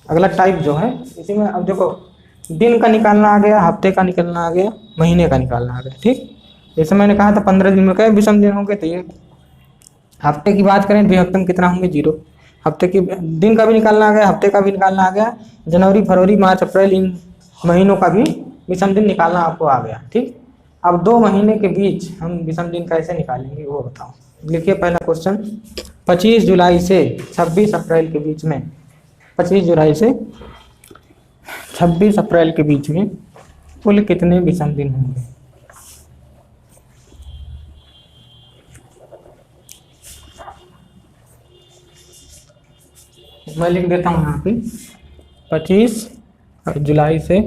अगला टाइप जो है इसी में, अब देखो दिन का निकालना आ गया, हफ्ते का निकालना आ गया, महीने का निकालना आ गया। ठीक, जैसे मैंने कहा था 15 दिन में कई विषम दिन होंगे, तो ये हफ्ते की बात करें तो हफ्ते में कितना होंगे 0। हफ्ते की दिन का भी निकालना आ गया, हफ्ते का भी निकालना आ गया, जनवरी फरवरी मार्च अप्रैल इन महीनों का भी विषम दिन निकालना आपको आ गया। ठीक, अब 2 महीने के बीच हम विषम दिन कैसे निकालेंगे वो बताओ। लिखिए पहला क्वेश्चन, 25 जुलाई से 26 अप्रैल के बीच में, 25 जुलाई से 26 अप्रैल के बीच में कुल कितने विषम दिन होंगे। मैं लिख देता हूँ यहाँ पे 25 जुलाई से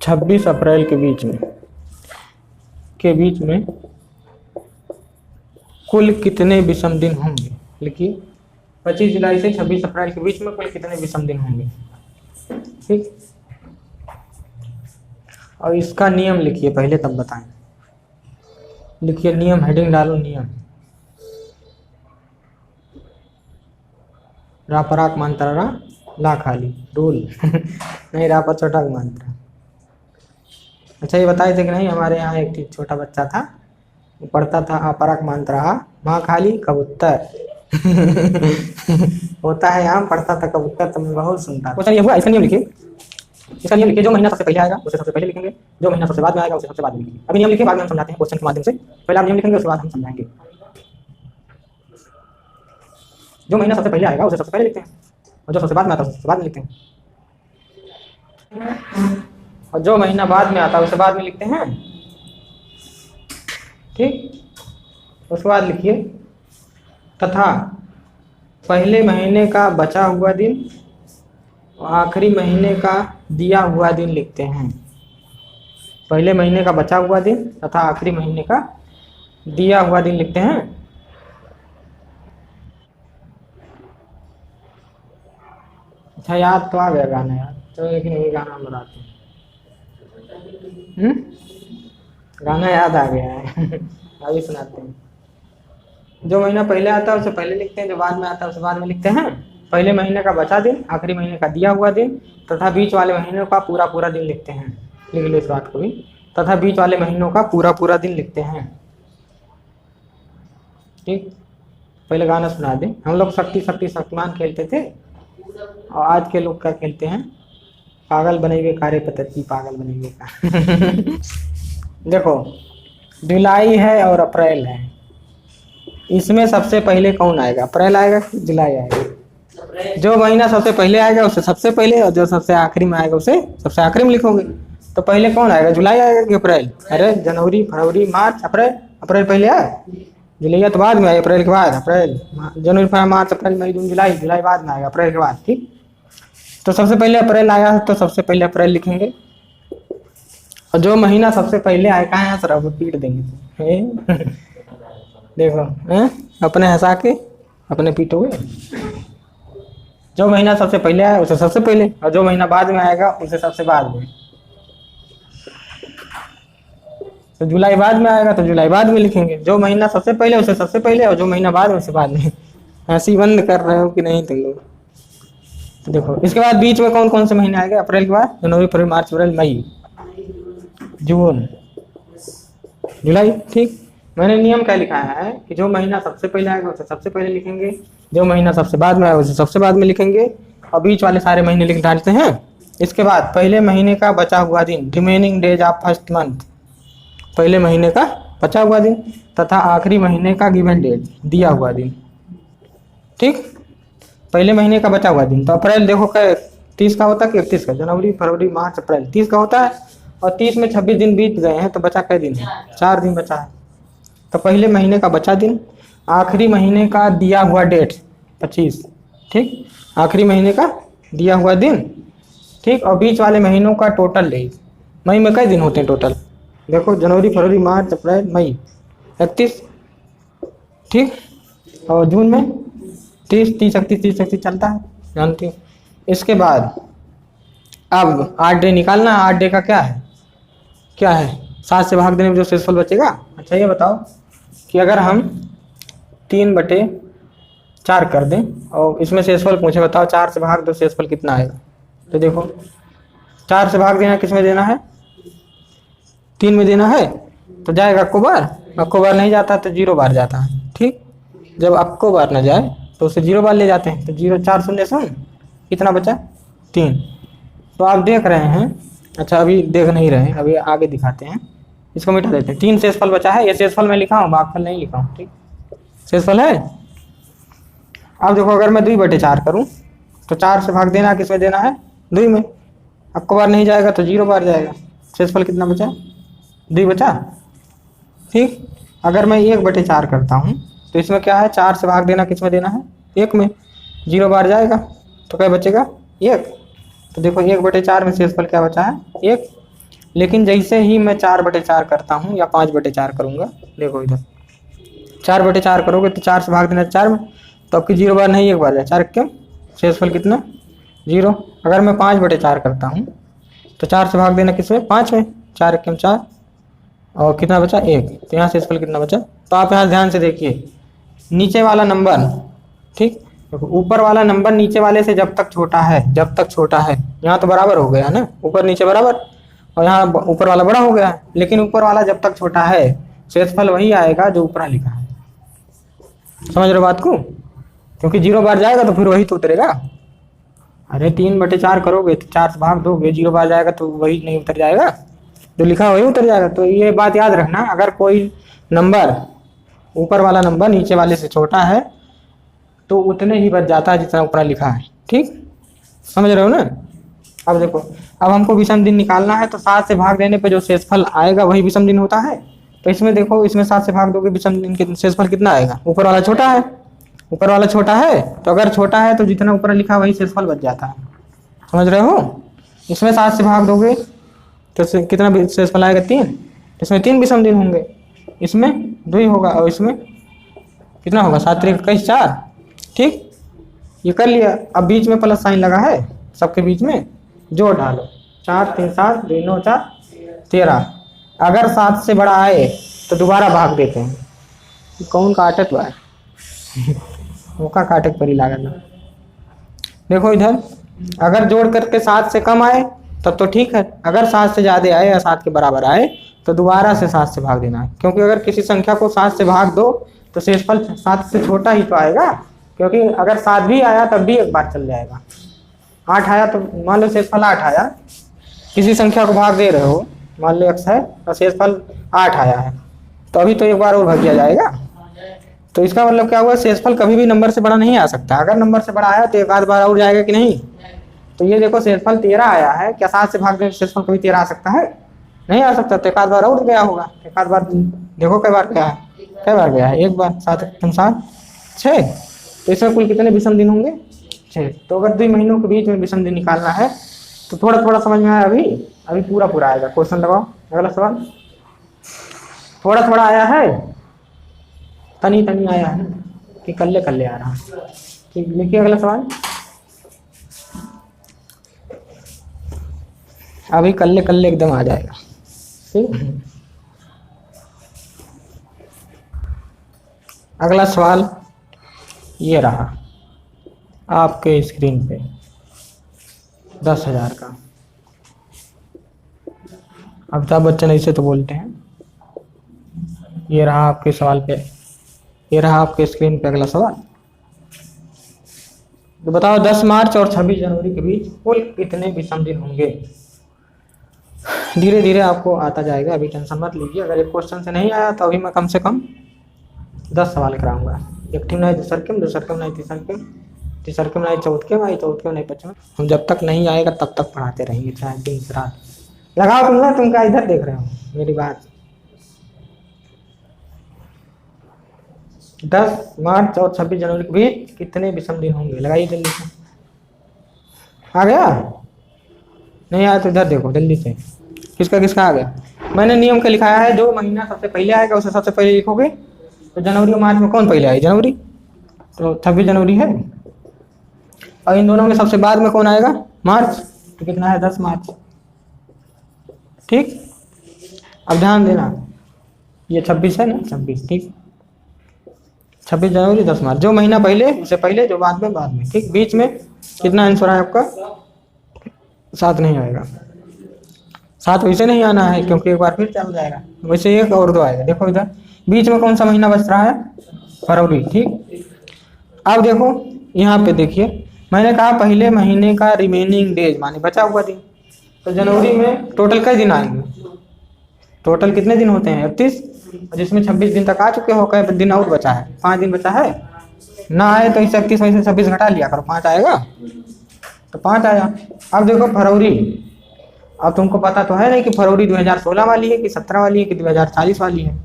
26 अप्रैल के बीच में कुल कितने विषम दिन होंगे। लिखिए 25 जुलाई से 26 अप्रैल के बीच में कुल कितने विषम दिन होंगे। ठीक, और इसका नियम लिखिए पहले तब बताएं। लिखिए नियम, हेडिंग डालो नियम। रा पराक मांत्रा रा ला खाली रूल नहीं, रा पर छोटा मांत्रा। अच्छा ये बताए थे कि नहीं, हमारे यहाँ एक छोटा बच्चा था, वो पढ़ता था अपराक मांत्रा माँ खाली कबूतर होता है आम, पढ़ता था कबूतर, तो मैं बहुत सुनता था। क्वेश्चन ये हुआ, इसका नियम लिखिए, इसका नियम लिखिए, जो महीना सबसे पहले आएगा उसे सबसे पहले लिखेंगे, जो महीना सबसे बाद में आएगा उसे सबसे बाद में लिखेंगे। अभी नियम लिखिए, बाद में हम समझाते हैं क्वेश्चन के माध्यम से। पहले आप नियम लिखेंगे, उसके बाद हम समझाएंगे। जो महीना सबसे पहले आएगा उसे सबसे पहले लिखते हैं, और जो सबसे बाद में आता है उसे सबसे बाद में लिखते हैं, और जो महीना बाद में आता है उसे बाद में लिखते हैं। ठीक, उसके बाद लिखिए तथा पहले महीने का बचा हुआ दिन और आखिरी महीने का दिया हुआ दिन लिखते हैं। पहले महीने का बचा हुआ दिन तथा आखिरी महीने का दिया हुआ दिन लिखते हैं। अच्छा याद तो आ गया गाना यार, तो लेकिन ये गाना बताते हैं। गाना याद आ गया है अभी सुनाते हैं। जो महीना पहले आता है उसे पहले लिखते हैं, जो बाद में आता है उसे बाद में लिखते हैं। पहले महीने का बचा दिन, आखिरी महीने का दिया हुआ दिन तथा बीच वाले महीनों का पूरा पूरा दिन लिखते हैं। लिख लो इस बात को भी, तथा बीच वाले महीनों का पूरा पूरा दिन लिखते हैं। ठीक, पहले गाना सुना दें। हम लोग शक्ति शक्ति शक्तिमान खेलते थे, और आज के लोग क्या खेलते हैं, पागल बनेंगे कारे पतती पागल बनेंगे का देखो जुलाई है और अप्रैल है, इसमें सबसे पहले कौन आएगा, अप्रैल आएगा कि जुलाई आएगा। जो महीना सबसे पहले आएगा उसे सबसे पहले, और जो सबसे आखिरी में आएगा उसे सबसे आखिरी में लिखोगे। तो पहले कौन आएगा, जुलाई आएगा कि अप्रैल। अरे जनवरी फरवरी मार्च अप्रैल, अप्रैल पहले आए, जुलाई तो बाद में आए, अप्रैल के बाद अप्रैल, जनवरी फरवरी मार्च अप्रैल मई जून जुलाई, जुलाई बाद में आएगा अप्रैल के बाद। ठीक, तो सबसे पहले अप्रैल आया तो सबसे पहले अप्रैल लिखेंगे, और जो महीना सबसे पहले आए कहाँ है सर, अब पीट देंगे देखो अपने हंसा के अपने पीटोगे। जो महीना सबसे पहले आया उसे सबसे पहले, और जो महीना बाद में आएगा उसे सबसे बाद में। तो जुलाई बाद में आएगा तो जुलाई बाद में लिखेंगे, जो महीना सबसे पहले उसे सबसे पहले, और जो महीना बाद में उसे बाद में। हंसी बंद कर रहे हो कि नहीं तुम लोग। देखो इसके बाद बीच में कौन कौन से महीने आएंगे, अप्रैल के बाद जनवरी फरवरी मार्च अप्रैल मई जून जुलाई। ठीक, मैंने नियम क्या लिखा है कि जो महीना सबसे पहले आएगा उसे सबसे पहले लिखेंगे, जो महीना सबसे बाद में आएगा उसे सबसे बाद में लिखेंगे, और बीच वाले सारे महीने लिख डालते हैं। इसके बाद पहले महीने का बचा हुआ दिन, remaining days of first month, पहले महीने का बचा हुआ दिन तथा आखिरी महीने का गिवन डेट, दिया हुआ दिन। ठीक, पहले महीने का बचा हुआ दिन, तो अप्रैल देखो क्या 30 का होता है कि 31 का, जनवरी फरवरी मार्च अप्रैल 30 का होता है, और 30 में 26 दिन बीत गए हैं तो बचा क्या दिन है, 4 दिन बचा है। तो पहले महीने का बचा दिन, आखिरी महीने का दिया हुआ डेट 25। ठीक, आखिरी महीने का दिया हुआ दिन। ठीक, और बीच वाले महीनों का टोटल डेज। मई में कई दिन होते हैं टोटल, देखो जनवरी फरवरी मार्च अप्रैल मई 31। ठीक, और जून में 30 30 31 30 31 चलता है, जानती हो। इसके बाद अब 8 डे निकालना, 8 डे का क्या है, क्या है 7 से भाग देने में जो शेषफल बचेगा। अच्छा ये बताओ कि अगर हम 3/8 4 कर दें और इसमें शेषफल पूछे, बताओ 4 से भाग दो शेषफल कितना आएगा। तो देखो 4 से भाग देना, किस में देना है, 3 में देना है, तो जाएगा अक्को बार नहीं जाता तो 0 बार जाता है। ठीक, जब अक्को बार ना जाए तो उसे 0 बार ले जाते हैं, तो 0 4 शून्य शून्य, कितना बचा 3। तो आप देख रहे हैं, अच्छा अभी देख नहीं रहे हैं, अभी आगे दिखाते हैं, इसको मिटा देते हैं। 3 शेषफल बचा है, ये शेषफल मैं लिखा हूँ, भागफल नहीं लिखा हूँ। ठीक, शेषफल है। अब देखो अगर मैं 2/4 करूँ तो 4 से भाग देना, किस में देना है, 2 में। अक्को बार नहीं जाएगा तो 0 बार जाएगा। शेषफल कितना बचा, 2 बचा। ठीक, अगर मैं 1/4 करता हूँ तो इसमें क्या है, 4 से भाग देना, किस में देना है, 1 में। 0 बार जाएगा तो क्या बचेगा, 1। तो देखो 1/4 में शेषफल क्या बचा है, 1। लेकिन जैसे ही मैं 4/4 करता हूँ या 5/4 करूँगा, देखो इधर 4/4 करोगे तो 4 से भाग देना 4 में, तो आपकी 0 बार नहीं 1 बार जाए, 4 क्यों, शेषफल कितना 0। अगर मैं 5/4 करता हूँ तो 4 से भाग देना किस में, 5 में, 4 क्यों 4, और कितना बचा 1। तो यहाँ शेषफल कितना बचा। तो आप यहाँ ध्यान से देखिए, नीचे वाला नंबर, ठीक, ऊपर वाला नंबर नीचे वाले से जब तक छोटा है, यहाँ तो बराबर हो गया ना, ऊपर नीचे बराबर, और यहाँ ऊपर वाला बड़ा हो गया है। लेकिन ऊपर वाला जब तक छोटा है, शेषफल वही आएगा जो ऊपर लिखा है। समझ रहे हो बात को, क्योंकि 0 बार जाएगा तो फिर वही तो उतरेगा। अरे 3/4 करोगे तो 4 से भाग दोगे, 0 बार जाएगा तो वही नहीं उतर जाएगा, जो लिखा वही उतर जाएगा। तो ये बात याद रखना, अगर कोई नंबर ऊपर वाला नंबर नीचे वाले से छोटा है तो उतने ही बच जाता है जितना ऊपर लिखा है। ठीक, समझ रहे हो ना। अब देखो, अब हमको विषम दिन निकालना है, तो 7 से भाग देने पे जो शेषफल आएगा वही विषम दिन होता है। तो इसमें देखो, इसमें 7 से भाग दोगे, विषम दिन के शेषफल कितना आएगा, ऊपर वाला छोटा है, तो अगर छोटा है तो जितना ऊपर लिखा वही शेषफल बच जाता है। समझ रहे हो। इसमें 7 से भाग दोगे तो कितना शेषफल आएगा, 3। इसमें 3 विषम दिन होंगे, इसमें 2 होगा, और इसमें कितना होगा, 7 3 21 4। ठीक, ये कर लिया। अब बीच में प्लस साइन लगा है, सबके बीच में जोड़ डालो, 4 3 7 2 9 4 13। अगर 7 से बड़ा आए तो दोबारा भाग देते हैं। कौन काटत बा मौका काटक पर ही लागत। देखो इधर, अगर जोड़ करके 7 से कम आए तब तो ठीक है, अगर 7 से ज़्यादा आए या 7 के बराबर आए तो दोबारा से 7 से भाग देना है। क्योंकि अगर किसी संख्या को 7 से भाग दो तो शेषफल 7 से छोटा ही तो आएगा, क्योंकि अगर 7 भी आया तब भी एक बार चल जाएगा। 8 आया तो मान लो शेषफल 8 आया, किसी संख्या को भाग दे रहे हो, मान लो x है और शेषफल 8 आया है, तो अभी तो एक बार और भाग दिया जाएगा। तो इसका मतलब क्या हुआ, शेषफल कभी भी नंबर से बड़ा नहीं आ सकता। अगर नंबर से बड़ा आया तो एक आध बार और जाएगा कि नहीं। तो ये देखो शेषफल 13 आया है, क्या 7 से भाग देने शेषफल कभी 13 आ सकता है, नहीं आ सकता। तो एक आध बार और गया होगा, एक आध बार देखो कई बार गया है, कई बार गया है, एक बार 7 7 6। तो इसमें कुल कितने विषम दिन होंगे, 6। तो अगर 2 महीनों के बीच में विषम दिन निकालना है तो थोड़ा थोड़ा समझ में आया, अभी पूरा आएगा। क्वेश्चन लगाओ, अगला सवाल। थोड़ा थोड़ा आया है, तनी तनी आया है कि कल्ले कल्ले आ रहा है। ठीक, लिखिए अगला सवाल। अभी कल्ले कल्ले एकदम आ जाएगा। ठीक, अगला सवाल ये रहा आपके स्क्रीन पे, 10,000 का। अमिताभ बच्चन ऐसे तो बोलते हैं। ये रहा आपके सवाल पे, ये रहा आपके स्क्रीन पे अगला सवाल। तो बताओ 10 मार्च और 26 जनवरी के बीच कुल कितने विषम दिन होंगे। धीरे धीरे आपको आता जाएगा, अभी टेंशन मत लीजिए। अगर एक क्वेश्चन से नहीं आया तो अभी मैं कम से कम 10 सवाल कराऊंगा। एक टीम नहीं, दूसर टीम नहीं, तीसर टीम नहीं, चौथ के नहीं, पचम। हम जब तक नहीं आएगा तब तक पढ़ाते रहेंगे, चाहे दिन रात। लगाओ तुम ना, तुम क्या इधर देख रहे हो मेरी बात। 10 मार्च और 26 जनवरी के बीच कितने विषम दिन होंगे, लगाइए जल्दी से। आ गया, नहीं आया तो इधर देखो जल्दी से, किसका किसका आ गया। मैंने नियम का लिखाया है, जो महीना सबसे पहले आएगा उसे सबसे पहले लिखोगे। तो जनवरी और मार्च में कौन पहले आएगा, जनवरी, तो 26 जनवरी है। और इन दोनों में सबसे बाद में कौन आएगा, मार्च, तो कितना है 10 मार्च। ठीक, अब ध्यान देना, ये 26 है ना, 26। ठीक, 26 जनवरी 10 मार्च, जो महीना पहले उससे पहले, जो बाद में, ठीक। बीच में कितना आंसर है आपका? 7 नहीं आएगा। 7 वैसे नहीं आना है क्योंकि एक बार फिर चल जाएगा, वैसे 1 और 2 आएगा। देखो इधर बीच में कौन सा महीना बच रहा है? फरवरी, ठीक। अब देखो यहाँ पे देखिए, मैंने कहा पहले महीने का रिमेनिंग डेज माने बचा हुआ दिन, तो जनवरी में टोटल कई दिन आएंगे? टोटल कितने दिन होते हैं? 31, जिसमें 26 दिन तक आ चुके हो, कई दिन और बचा है? 5 दिन बचा है ना। आए तो इसे 31 में से 26 घटा लिया करो, 5 आएगा, तो 5 आया। अब देखो फरवरी, अब तुमको पता तो है नहीं कि फरवरी 2016 वाली है कि 17 वाली है कि 2040 वाली है।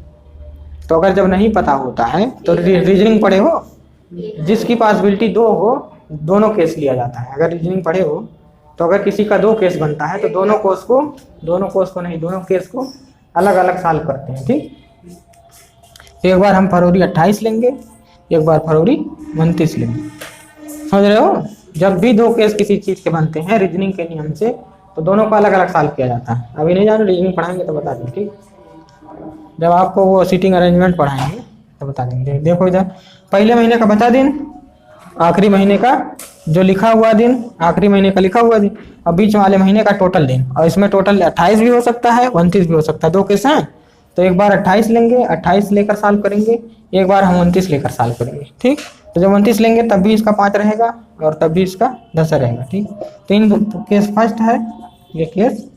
तो अगर जब नहीं पता होता है तो रीजनिंग पढ़े हो, जिसकी पॉसिबिलिटी 2 हो, दोनों केस लिया जाता है। अगर रीजनिंग पढ़े हो तो अगर किसी का 2 केस बनता है तो दोनों केस को अलग अलग सॉल्व करते हैं, ठीक। एक बार हम फरवरी 28 लेंगे, एक बार फरवरी 29 लेंगे, समझ रहे हो? जब भी 2 केस किसी चीज़ के बनते हैं रीजनिंग के नियम से, तो दोनों को अलग अलग सॉल्व किया जाता है। अभी नहीं जानो, रीजनिंग पढ़ाएंगे तो बता देंगे, ठीक। जब आपको वो सीटिंग अरेंजमेंट पढ़ाएंगे तो बता देंगे। देखो इधर पहले महीने का बचा दिन, आखिरी महीने का जो लिखा हुआ दिन, आखिरी महीने का लिखा हुआ दिन, और बीच वाले महीने का टोटल दिन। और इसमें टोटल 28 भी हो सकता है, 29 भी हो सकता है, 2 केस हैं। तो एक बार 28 लेंगे, 28 लेकर सॉल्व करेंगे, एक बार हम 29 लेकर सॉल्व करेंगे, ठीक। तो जब 29 लेंगे तब भी इसका 5 रहेगा और तब भी इसका 10 रहेगा, ठीक। तो इन केस फर्स्ट है, ये केस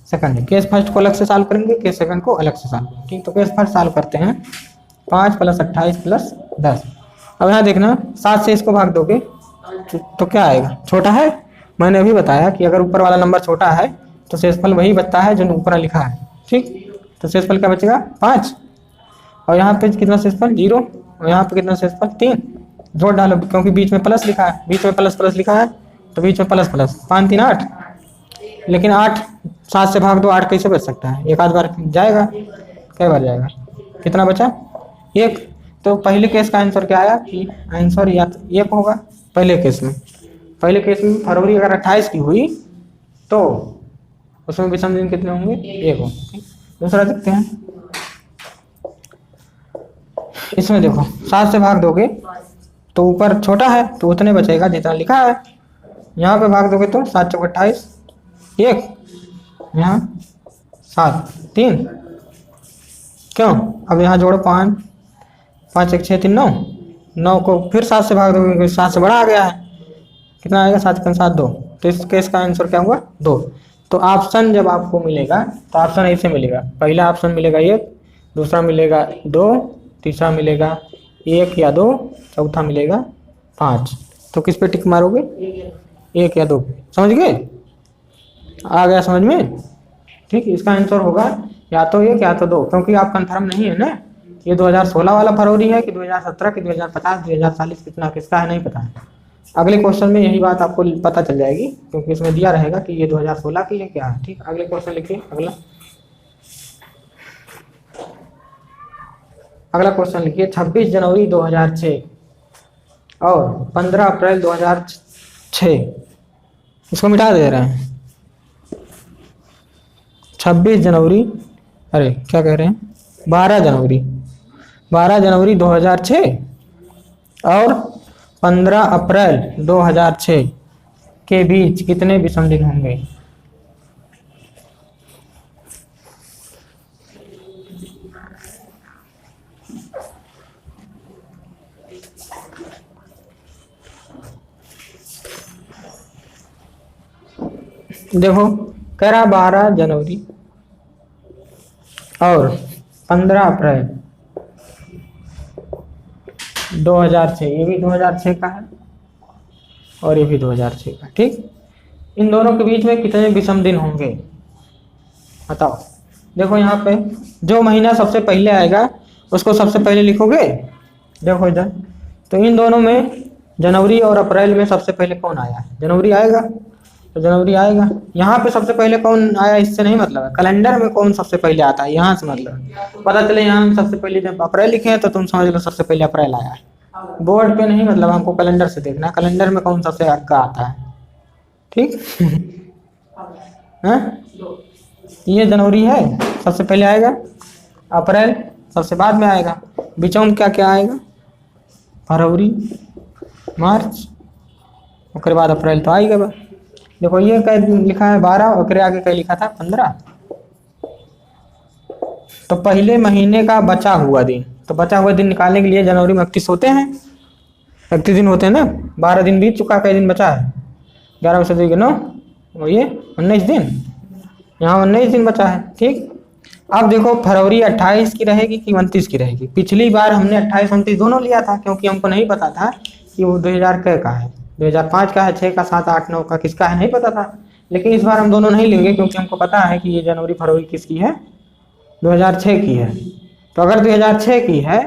सेकंड है। केस फर्स्ट को अलग से सॉल्व करेंगे, केस सेकंड को अलग से सॉल्व, ठीक। तो केस फर्स्ट सॉल्व करते हैं, 5 + 28 + 10। अब यहाँ देखना, 7 से इसको भाग दोगे तो क्या आएगा? छोटा है, मैंने अभी बताया कि अगर ऊपर वाला नंबर छोटा है तो शेषफल वही बचता है जो ऊपर लिखा है, ठीक। तो शेषफल क्या बचेगा? 5। और यहाँ पे कितना शेषफल? 0। और यहाँ पे कितना शेषफल? 3। जोड़ डालो क्योंकि बीच में प्लस लिखा है, बीच में प्लस लिखा है तो बीच में प्लस 5 3 8। लेकिन 8 7 से भाग दो, 8 कैसे बच सकता है? एक आध बार जाएगा, कई बार जाएगा? कितना बचा? 1। तो पहले केस का आंसर क्या आया कि आंसर या 1 होगा। पहले केस में फरवरी अगर 28 की हुई तो उसमें विषम दिन कितने होंगे? 1 होंगे। दूसरा देखते हैं, इसमें देखो 7 से भाग दोगे तो ऊपर छोटा है तो उतने बचेगा जितना लिखा है। यहाँ पे भाग दोगे तो 7 × 28, 1, यहाँ 7 3, क्यों? अब यहाँ जोड़ो 5 5 1 6 3 9, 9 को फिर 7 से भाग दोगे, 7 से बड़ा आ गया है, कितना आएगा? 7 × 7 2। तो इस केस का आंसर क्या हुआ? 2। तो ऑप्शन जब आपको मिलेगा तो ऑप्शन ऐसे मिलेगा, पहला ऑप्शन मिलेगा 1, दूसरा मिलेगा 2, तीसरा मिलेगा 1 या 2, चौथा मिलेगा 5। तो किस पे टिक मारोगे? 1 या 2 पे। समझ गए? आ गया समझ में? ठीक, इसका आंसर होगा या तो 1 या तो 2, क्योंकि आप कंफर्म नहीं है ना ये 2016 वाला फरवरी है कि 2017 कि 2050 2040 कितना किसका है, नहीं पता है। अगले क्वेश्चन में यही बात आपको पता चल जाएगी, क्योंकि इसमें दिया रहेगा कि ये 2016 की है क्या है। ठीक, अगले क्वेश्चन लिखिए। अगला क्वेश्चन लिखिए, 26 जनवरी 2006 और 15 अप्रैल 2006, इसको मिटा दे रहे हैं। 26 जनवरी, अरे क्या कह रहे हैं, 12 जनवरी 2006 और 15 अप्रैल 2006 के बीच कितने विषम दिन होंगे? देखो कह रहा 12 जनवरी और 15 अप्रैल 2006, ये भी 2006 का है और ये भी 2006 का। ठीक, इन दोनों के बीच में कितने विषम दिन होंगे बताओ। देखो यहाँ पे जो महीना सबसे पहले आएगा उसको सबसे पहले लिखोगे। देखो इधर, तो इन दोनों में जनवरी और अप्रैल में सबसे पहले कौन आया है? जनवरी आएगा, तो जनवरी आएगा। यहाँ पे सबसे पहले कौन आया इससे नहीं मतलब है, कैलेंडर में कौन सबसे पहले आता है यहाँ से मतलब पता चले। यहाँ में सबसे पहले जब अप्रैल लिखे हैं तो तुम समझ लो सबसे पहले अप्रैल आया है। बोर्ड पे नहीं मतलब, हमको कैलेंडर से देखना, कैलेंडर में कौन सबसे आगे आता है। ठीक है, ये जनवरी है सबसे पहले आएगा, अप्रैल सबसे बाद में आएगा, बीचों में क्या क्या आएगा? फरवरी, मार्च, उसके बाद अप्रैल तो आ ही गया। देखो ये क्या लिखा है 12 और आगे क्या लिखा था 15। तो पहले महीने का बचा हुआ दिन, तो बचा हुआ दिन निकालने के लिए जनवरी में 31 होते हैं, 31 दिन होते हैं ना। 12 दिन बीत चुका, कई दिन बचा है 11 से 2 9 और ये 19 दिन, यहाँ 19 दिन बचा है। ठीक, अब देखो फरवरी 28 की रहेगी कि 29 की रहेगी। पिछली बार हमने 28 29 दोनों लिया था क्योंकि हमको नहीं पता था कि वो 2000 का है, 2005 का है, 6 का, 7 8 9 का किसका है नहीं पता था। लेकिन इस बार हम दोनों नहीं लेंगे क्योंकि हमको पता है कि ये जनवरी फरवरी किसकी है, 2006 की है। तो अगर 2006 की है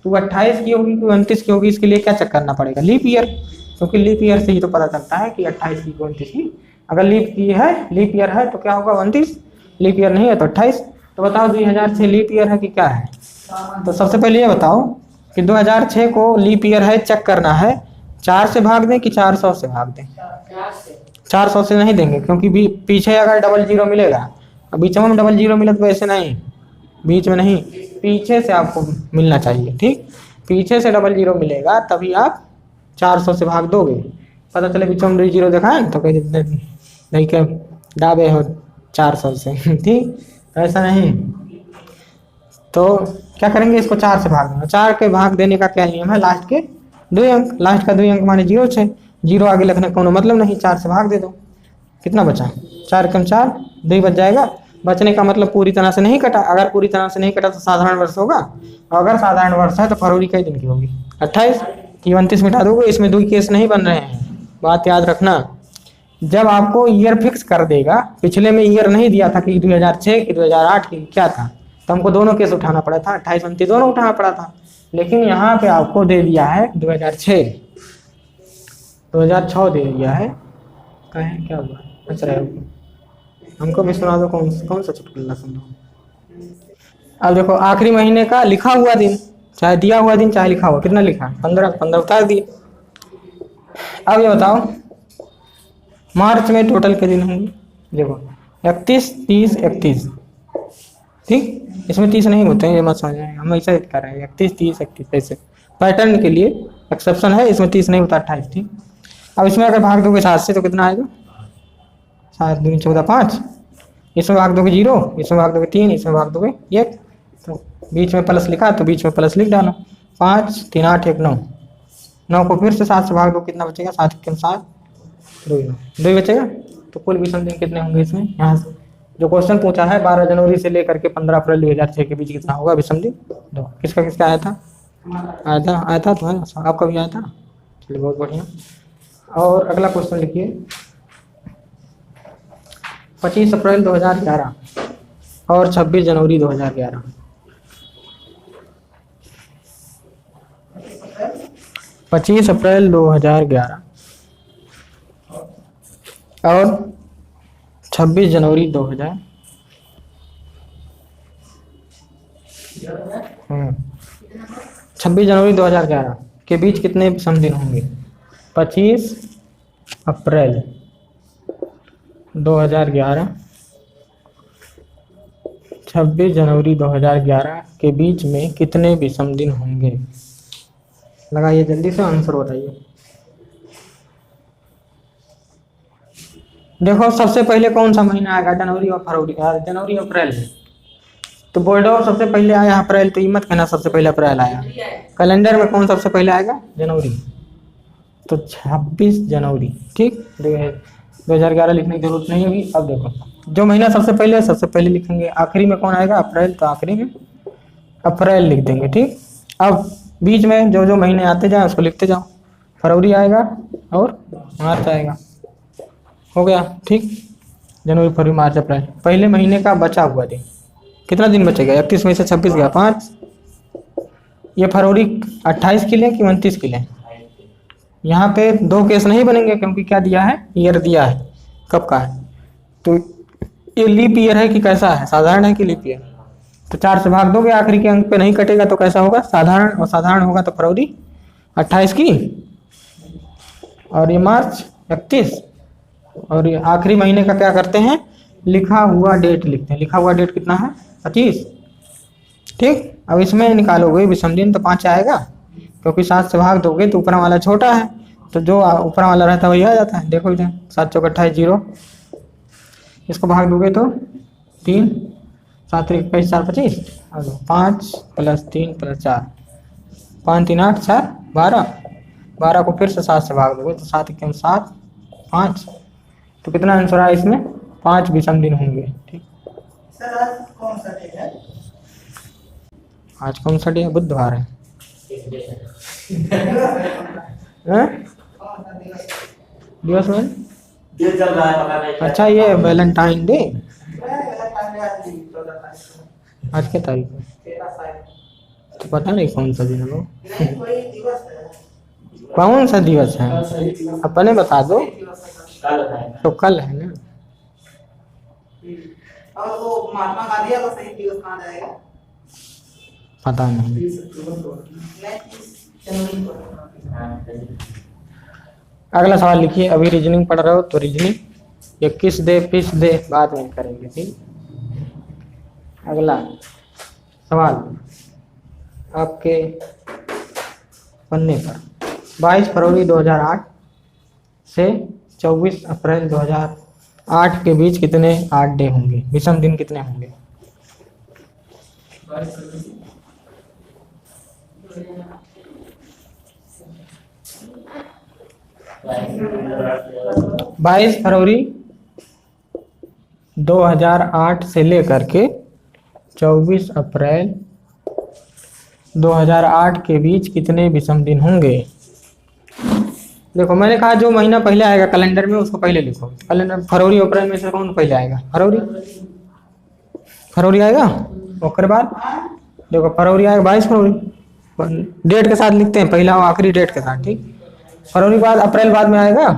तो 28 की होगी कि 29 की होगी, इसके लिए क्या चेक करना पड़ेगा, लीप ईयर, क्योंकि लीप ईयर से ही तो पता चलता है कि 28 की 29 की। अगर लीप की है, लीप ईयर है तो क्या होगा 29, लीप ईयर नहीं है तो 28। तो बताओ 2006 लीप ईयर है कि क्या है। तो सबसे पहले ये बताओ कि 2006 को लीप ईयर है, चेक करना है 4 से भाग दें कि 400 से भाग दें। 400 से नहीं देंगे क्योंकि पीछे अगर 00 मिलेगा, बीच में 00 मिले तो वैसे नहीं, बीच में नहीं, पीछे से आपको मिलना चाहिए। ठीक, पीछे से 00 मिलेगा तभी आप 400 से भाग दोगे। पता चले बीच में 0 दिखाएं तो कहीं नहीं क्या डाबे हो 400 से। ठीक, ऐसा नहीं। तो क्या करेंगे, इसको 4 से भाग देना। 4 के भाग देने का क्या नियम है, लास्ट के 2 अंक, लास्ट का 2 अंक माने 0 6, 0 आगे लिखने का कोई मतलब नहीं, 4 से भाग दे दो। कितना बचा, 4 कम 4 2 बच जाएगा। बचने का मतलब पूरी तरह से नहीं कटा, अगर पूरी तरह से नहीं कटा तो साधारण वर्ष होगा, और अगर साधारण वर्ष है तो फरवरी कई दिन की होगी, 28 की 29 मिटा दोगे। इसमें 2 केस नहीं बन रहे हैं, बात याद रखना। जब आपको ईयर फिक्स कर देगा, पिछले में ईयर नहीं दिया था कि 2006 की 2008 की क्या था, तो हमको दोनों केस उठाना पड़ा था, 28 29 दोनों उठाना पड़ा था। लेकिन यहाँ पे आपको दे दिया है 2006 दे दिया है, कहें क्या हुआ, बच रहे हो हमको भी सुना दो, कौन सा चुटकुला सुन दो। अब देखो आखिरी महीने का लिखा हुआ दिन, चाहे दिया हुआ दिन चाहे लिखा हुआ, कितना लिखा 15 उतार दिए। अब ये बताओ मार्च में टोटल के दिन होंगे, देखो 31 30 31। ठीक, इसमें 30 नहीं होते हैं, ये मत समझ आए, हम ऐसा कर रहे हैं 31 30 31 ऐसे पैटर्न के लिए एक्सेप्शन है, इसमें 30 नहीं होता 28। ठीक, अब इसमें अगर भाग दोगे 7 से तो कितना आएगा, 7 2 14 5, इसमें भाग दोगे 0, इसमें भाग दोगे 3, इसमें भाग दोगे 1, तो बीच में प्लस लिखा तो बीच में प्लस लिख डालो। 5 3 8 1 9, 9 को फिर से 7 से भाग दो, कितना बचेगा, 7 1 7 2 बचेगा। तो कुल विषम दिन कितने होंगे इसमें, यहाँ से जो क्वेश्चन पूछा है 12 जनवरी से लेकर के 15 अप्रैल 2006 के बीच कितना होगा विषम दिन 2। किसका किसका आया था, आया था तो है आपका भी आया था, चलिए बहुत बढ़िया। और अगला क्वेश्चन लिखिए, 25 अप्रैल 2011 और 26 जनवरी 2011। 25 अप्रैल 2011 और 26 जनवरी 2000 26 जनवरी 2011 के बीच कितने विषम दिन होंगे। 25 अप्रैल 2011 26 जनवरी 2011 के बीच में कितने विषम दिन होंगे, लगाइए जल्दी से आंसर बताइए। देखो सबसे पहले कौन सा महीना आएगा, जनवरी और फरवरी, जनवरी अप्रैल है तो बोल दो सबसे पहले आया अप्रैल, तो ये मत कहना सबसे पहले अप्रैल आया। कैलेंडर में कौन सबसे पहले आएगा, जनवरी, तो 26 जनवरी। ठीक, 2011 लिखने की जरूरत नहीं होगी। अब देखो जो महीना सबसे पहले लिखेंगे, आखिरी में कौन आएगा अप्रैल, तो आखिरी में अप्रैल लिख देंगे। ठीक, अब बीच में जो जो महीने आते जाए उसको लिखते जाओ, फरवरी आएगा और मार्च आएगा, हो गया। ठीक, जनवरी फरवरी मार्च अप्रैल, पहले महीने का बचा हुआ दिन कितना दिन बचेगा, 31 में से 26 गया 5, ये फरवरी 28 के लिए कि 29 के लिए, यहाँ पे 2 केस नहीं बनेंगे क्योंकि क्या दिया है, ईयर दिया है, कब का है, तो ये लीप ईयर है कि कैसा है, साधारण है कि लीप ईयर, तो 4 से भाग दोगे, आखिरी के अंक पे नहीं कटेगा तो कैसा होगा, साधारण, और साधारण होगा तो फरवरी 28 की, और ये मार्च 31, और ये आखिरी महीने का क्या करते हैं, लिखा हुआ डेट लिखते हैं, लिखा हुआ डेट कितना है 25। ठीक, अब इसमें निकालोगे विषम दिन तो 5 आएगा, क्योंकि 7 से भाग दोगे तो ऊपर वाला छोटा है, तो जो ऊपर वाला रहता है वही आ जाता है। देखो इधर 7 चौक 28 0, इसको भाग दोगे तो 3, 7 3 25 4 25, 5 + 3 + 4, 5 3 8 4 12, 12 को फिर से 7 से भाग दोगे तो 7 1 7 5, तो कितना आंसर आया इसमें? 5 विषम दिन होंगे। ठीक, सर आज कौन सा डे है? आज कौन सा डे है? बुधवार है। कौन सा दिवस में ये चल रहा है पता नहीं। अच्छा, ये वैलेंटाइन डे दिवस? आज के तारीख में 13 साल। तो पता नहीं कौन सा दिन है वो, नहीं कोई दिवस है। कौन सा दिवस है अपने बता दो। कल है। तो कल है ना। और वो महात्मा गांधी का सही दिवस कहाँ जाएगा? पता नहीं। 30 जनवरी को। अगला सवाल लिखिए। अभी रीजनिंग पढ़ रहे हो तो रीजनिंग, ये किस दे पिस दे बाद में करेंगे। ठीक, अगला सवाल आपके पन्ने पर 22 फरवरी 2008 से 24 अप्रैल 2008 के बीच कितने 8 डे होंगे? विषम दिन कितने होंगे? 22 फरवरी 2008 से लेकर के 24 अप्रैल 2008 के बीच कितने विषम दिन होंगे? देखो मैंने कहा जो महीना पहले आएगा कैलेंडर में उसको पहले लिखो। कैलेंडर फरवरी अप्रैल में से कौन पहले आएगा? फरवरी आएगा। उसके बाद देखो फरवरी आएगा 22 फरवरी, डेट के साथ लिखते हैं, पहला और आखिरी डेट के साथ। ठीक, फरवरी बाद अप्रैल बाद में आएगा।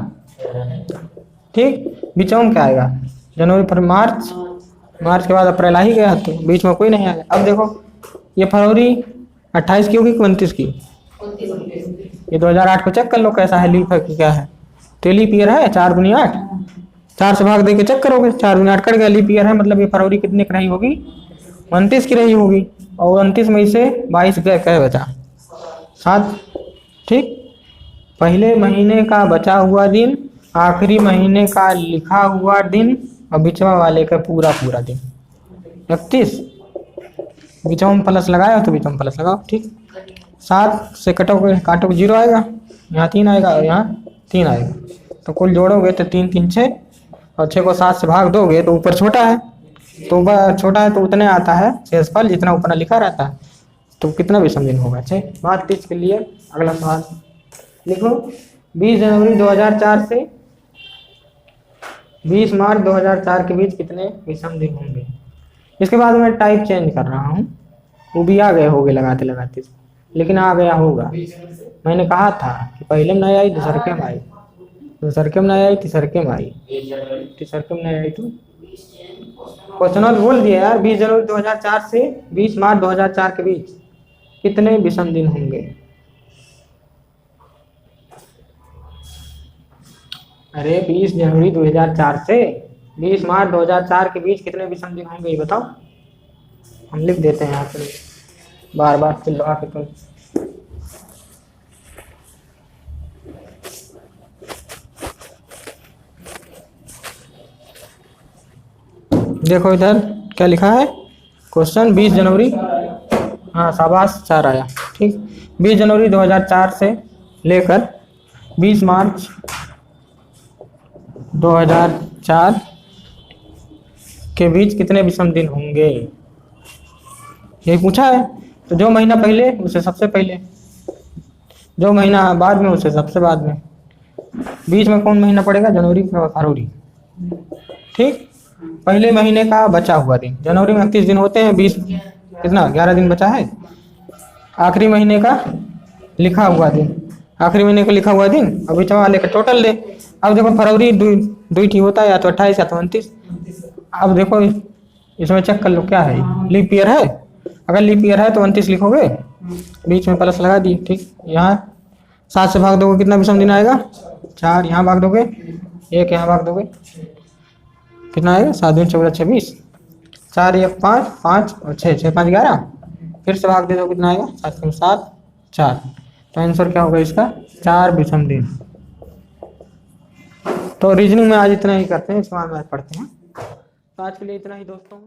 ठीक, बीच में क्या आएगा? जनवरी फरवरी मार्च के बाद अप्रैल आ ही गया, तो बीच में कोई नहीं आएगा। अब देखो ये फरवरी 28 की होगी कि 29 की? ये 2008 को चेक कर लो कैसा है, लीप है कि क्या है। तो लीप ईयर है, 4 दूनी 8, 4 से भाग दे के चेक करोगे, 4 दूनी 8 कट गया, लीप ईयर है, मतलब ये फरवरी कितने की रही होगी? 29 की रही होगी। और 29 में से 22 क्या बचा? 7। ठीक, पहले महीने का बचा हुआ दिन, आखिरी महीने का लिखा हुआ दिन और बीचवा वाले का पूरा दिन 31। बीचवा में प्लस लगाया तो बीचवा में प्लस लगाओ। ठीक, 7 से काटोगे 0 आएगा, यहाँ 3 आएगा और यहाँ 3 आएगा, तो कुल जोड़ोगे तो 3 3 6, और 6 को 7 से भाग दोगे तो ऊपर छोटा है, तो ऊपर छोटा है तो उतने आता है शेषफल जितना ऊपर लिखा रहता है। तो कितना विषम दिन होगा? 6। बात 30 के लिए अगला सवाल लिखो। 20 जनवरी 2004 से 20 मार्च 2004 के बीच कितने विषम दिन होंगे? इसके बाद मैं टाइप चेंज कर रहा हूँ, वो भी आ गए होंगे लगाते लगाते, लेकिन आ गया होगा। मैंने कहा था कि पहले में नहीं आई दूसरके में आई, दूसरके में नहीं आई तीसरके में आई, तीसरके में नहीं आई तो क्वेश्चन बोल दिया यार। 20 जनवरी 2004 से 20 मार्च 2004 के बीच कितने विषम दिन होंगे? अरे 20 जनवरी 2004 से 20 मार्च 2004 के बीच कितने विषम दिन होंगे ये बताओ। हम लिख देते हैं यहाँ पर, बार बार चिल्ला के तुम। देखो इधर क्या लिखा है क्वेश्चन। 20 जनवरी, हाँ शाबाश 4 आया। ठीक, 20 जनवरी 2004 से लेकर 20 मार्च 2004 के बीच कितने विषम दिन होंगे यही पूछा है। तो जो महीना पहले उसे सबसे पहले, जो महीना बाद में उसे सबसे बाद में, बीच में कौन महीना पड़ेगा? जनवरी फरवरी। ठीक, पहले महीने का बचा हुआ दिन, जनवरी में 31 दिन होते हैं, 20 कितना 11 दिन बचा है। आखिरी महीने का लिखा हुआ दिन, आखिरी महीने का लिखा हुआ दिन अभी चवा लेकर टोटल दे। अब देखो फरवरी 2 ही होता है, या तो 28 या तो 29। अब देखो इसमें चेक कर लो क्या है, लीप ईयर है। अगर लीप ईयर है तो 29 लिखोगे, बीच में प्लस लगा दिए। ठीक, यहाँ 7 से भाग दोगे कितना विषम दिन आएगा? 4। यहाँ भाग दोगे 1, यहाँ भाग दोगे कितना आएगा? 7 दूनी 14 26, 4 1 5 5 और 6 6 5 11। फिर से भाग दे दो कितना आएगा? 7 7 4। तो आंसर क्या होगा इसका 4 विषम दिन। तो रीजनिंग में आज इतना ही करते हैं, इसके बाद मैथ पढ़ते हैं। तो आज के लिए इतना ही दोस्तों।